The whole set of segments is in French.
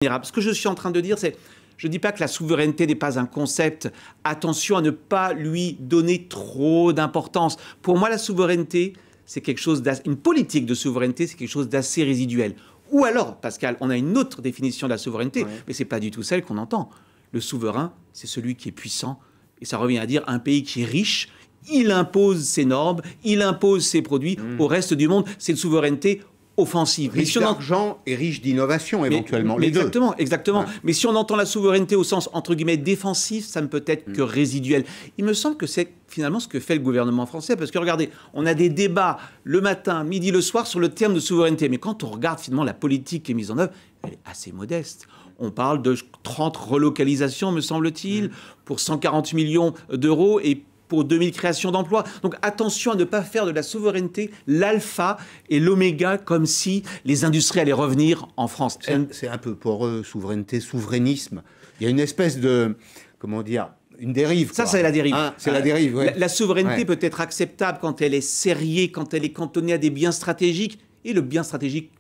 Ce que je suis en train de dire, c'est, je ne dis pas que la souveraineté n'est pas un concept. Attention à ne pas lui donner trop d'importance. Pour moi, la souveraineté, c'est quelque chose une politique de souveraineté, c'est quelque chose d'assez résiduel. Ou alors, Pascal, on a une autre définition de la souveraineté, mais ce n'est pas du tout celle qu'on entend. Le souverain, c'est celui qui est puissant. Et ça revient à dire un pays qui est riche, il impose ses normes, il impose ses produits au reste du monde. C'est une souveraineté offensive. Riche d'argent et riche d'innovation, éventuellement, les deux. Exactement. Ouais. Mais si on entend la souveraineté au sens, entre guillemets, défensif, ça ne peut être que résiduel. Il me semble que c'est finalement ce que fait le gouvernement français. Parce que regardez, on a des débats le matin, midi, le soir sur le terme de souveraineté. Mais quand on regarde finalement la politique qui est mise en œuvre, elle est assez modeste. On parle de 30 relocalisations, me semble-t-il, pour 140 millions d'euros et pour 2000 créations d'emplois. Donc attention à ne pas faire de la souveraineté l'alpha et l'oméga, comme si les industries allaient revenir en France. C'est un peu poreux, souveraineté, souverainisme. Il y a une espèce de, comment dire, une dérive. Ça, c'est la dérive. Ah, c'est la dérive, oui. La souveraineté peut être acceptable quand elle est serrée, quand elle est cantonnée à des biens stratégiques. Et le bien stratégique,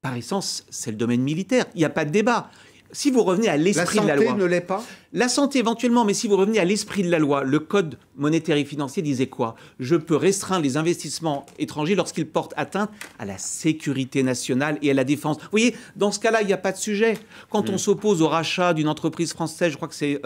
par essence, c'est le domaine militaire. Il n'y a pas de débat. Si vous revenez à l'esprit de la loi... La santé ne l'est pas ? La santé éventuellement, mais si vous revenez à l'esprit de la loi, le Code monétaire et financier disait quoi? Je peux restreindre les investissements étrangers lorsqu'ils portent atteinte à la sécurité nationale et à la défense. Vous voyez, dans ce cas-là, il n'y a pas de sujet. Quand on s'oppose au rachat d'une entreprise française, je crois que c'est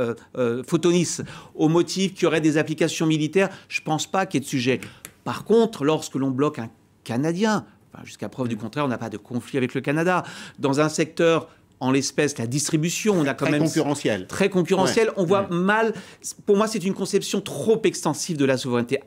Photonis, au motif qu'il y aurait des applications militaires, je ne pense pas qu'il y ait de sujet. Par contre, lorsque l'on bloque un Canadien, jusqu'à preuve du contraire, on n'a pas de conflit avec le Canada, dans un secteur... En l'espèce, la distribution, on a quand même... concurrentiel. Très concurrentiel. On voit mal... Pour moi, c'est une conception trop extensive de la souveraineté.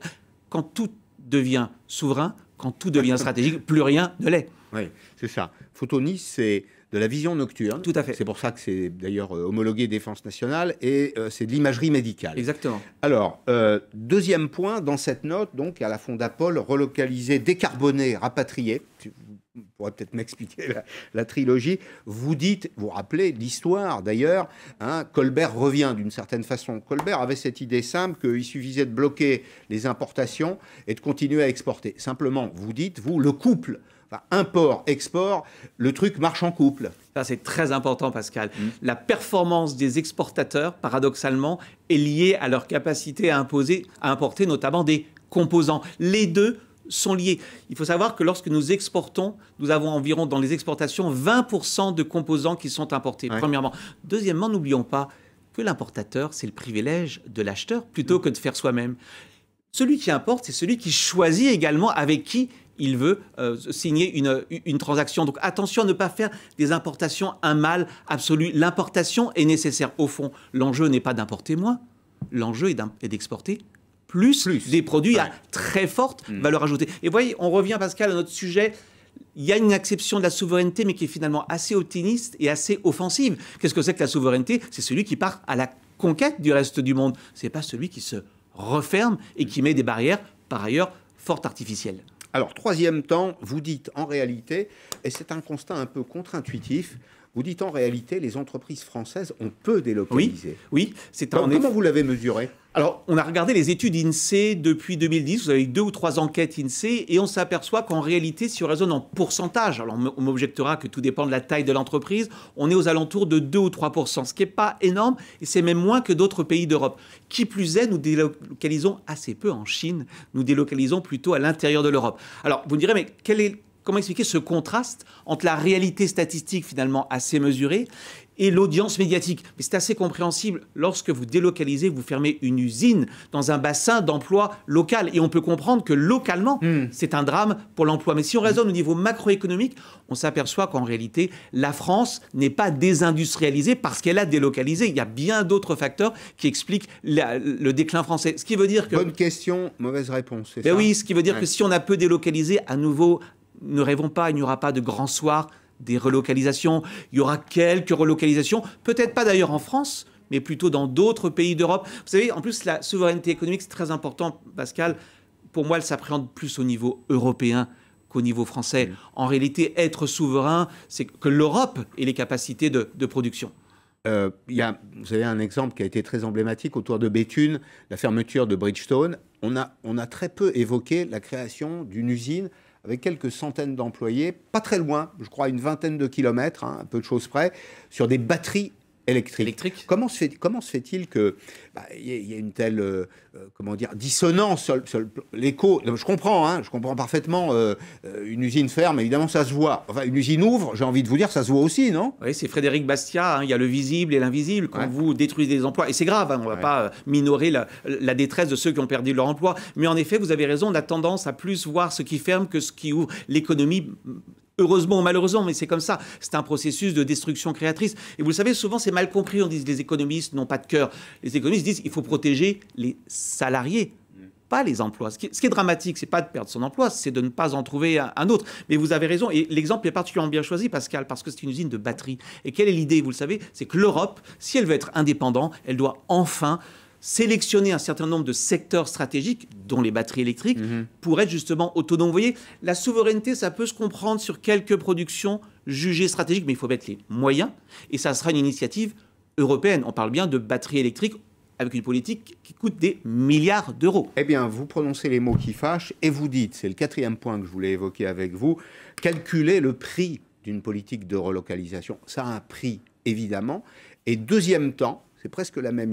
Quand tout devient souverain, quand tout devient stratégique, plus rien ne l'est. Oui, c'est ça. Photonis, c'est de la vision nocturne. Tout à fait. C'est pour ça que c'est d'ailleurs homologué Défense nationale et c'est de l'imagerie médicale. Exactement. Alors, deuxième point, dans cette note, donc, à la Fondapol, relocalisé, décarboné, rapatrié. Vous pourrez peut-être m'expliquer la trilogie. Vous dites, vous rappelez l'histoire d'ailleurs, hein, Colbert revient d'une certaine façon. Colbert avait cette idée simple qu'il suffisait de bloquer les importations et de continuer à exporter. Simplement, vous dites, vous, le couple, enfin, import-export, le truc marche en couple. Ça, c'est très important, Pascal. La performance des exportateurs, paradoxalement, est liée à leur capacité à importer notamment des composants. Les deux sont liés. Il faut savoir que lorsque nous exportons, nous avons environ dans les exportations 20% de composants qui sont importés, premièrement. Deuxièmement, n'oublions pas que l'importateur, c'est le privilège de l'acheteur plutôt que de faire soi-même. Celui qui importe, c'est celui qui choisit également avec qui il veut signer une transaction. Donc attention à ne pas faire des importations un mal absolu. L'importation est nécessaire. Au fond, l'enjeu n'est pas d'importer moins, l'enjeu est d'exporter plus des produits à très forte valeur ajoutée. Et vous voyez, on revient, Pascal, à notre sujet. Il y a une acception de la souveraineté, mais qui est finalement assez optimiste et assez offensive. Qu'est-ce que c'est que la souveraineté? C'est celui qui part à la conquête du reste du monde. Ce n'est pas celui qui se referme et qui met des barrières, par ailleurs, fort artificielles. Alors, troisième temps, vous dites en réalité, et c'est un constat un peu contre-intuitif, vous dites en réalité, les entreprises françaises, on peut délocaliser. Oui, c'est un... Comment vous l'avez mesuré? Alors, on a regardé les études INSEE depuis 2010. Vous avez eu 2 ou 3 enquêtes INSEE et on s'aperçoit qu'en réalité, si on raisonne en pourcentage, alors on m'objectera que tout dépend de la taille de l'entreprise, on est aux alentours de 2 ou 3%, ce qui n'est pas énorme et c'est même moins que d'autres pays d'Europe. Qui plus est, nous délocalisons assez peu en Chine, nous délocalisons plutôt à l'intérieur de l'Europe. Alors, vous me direz, mais comment expliquer ce contraste entre la réalité statistique finalement assez mesurée et l'audience médiatique? Mais c'est assez compréhensible. Lorsque vous délocalisez, vous fermez une usine dans un bassin d'emploi local. Et on peut comprendre que localement, c'est un drame pour l'emploi. Mais si on raisonne au niveau macroéconomique, on s'aperçoit qu'en réalité, la France n'est pas désindustrialisée parce qu'elle a délocalisé. Il y a bien d'autres facteurs qui expliquent le déclin français. Ce qui veut dire que... Bonne question, mauvaise réponse, c'est ça? Oui, ce qui veut dire que si on a peu délocalisé, à nouveau... Ne rêvons pas, il n'y aura pas de grand soir des relocalisations. Il y aura quelques relocalisations, peut-être pas d'ailleurs en France, mais plutôt dans d'autres pays d'Europe. Vous savez, en plus, la souveraineté économique, c'est très important, Pascal. Pour moi, elle s'appréhende plus au niveau européen qu'au niveau français. En réalité, être souverain, c'est que l'Europe ait les capacités de production. Vous avez un exemple qui a été très emblématique autour de Béthune, la fermeture de Bridgestone. On a très peu évoqué la création d'une usine avec quelques centaines d'employés, pas très loin, je crois une vingtaine de kilomètres, hein, un peu de choses près, sur des batteries électriques. Comment se fait-il que y ait une telle comment dire, dissonance sur l'écho? Je comprends parfaitement. Une usine ferme, évidemment, ça se voit. Enfin, une usine ouvre, j'ai envie de vous dire, ça se voit aussi, non? Oui, c'est Frédéric Bastiat. Hein, il y a le visible et l'invisible. Quand vous détruisez des emplois, et c'est grave, hein, on ne va pas minorer la détresse de ceux qui ont perdu leur emploi. Mais en effet, vous avez raison, on a tendance à plus voir ce qui ferme que ce qui ouvre. L'économie, heureusement ou malheureusement, mais c'est comme ça. C'est un processus de destruction créatrice. Et vous le savez, souvent, c'est mal compris. On dit que les économistes n'ont pas de cœur. Les économistes disent qu'il faut protéger les salariés, pas les emplois. Ce qui est dramatique, c'est pas de perdre son emploi, c'est de ne pas en trouver un autre. Mais vous avez raison. Et l'exemple est particulièrement bien choisi, Pascal, parce que c'est une usine de batterie. Et quelle est l'idée, vous le savez? C'est que l'Europe, si elle veut être indépendante, elle doit enfin sélectionner un certain nombre de secteurs stratégiques, dont les batteries électriques, pour être justement autonomes. Vous voyez, la souveraineté, ça peut se comprendre sur quelques productions jugées stratégiques, mais il faut mettre les moyens, et ça sera une initiative européenne. On parle bien de batteries électriques avec une politique qui coûte des milliards d'euros. Eh bien, vous prononcez les mots qui fâchent, et vous dites, c'est le quatrième point que je voulais évoquer avec vous, calculer le prix d'une politique de relocalisation. Ça a un prix, évidemment. Et deuxième temps, c'est presque la même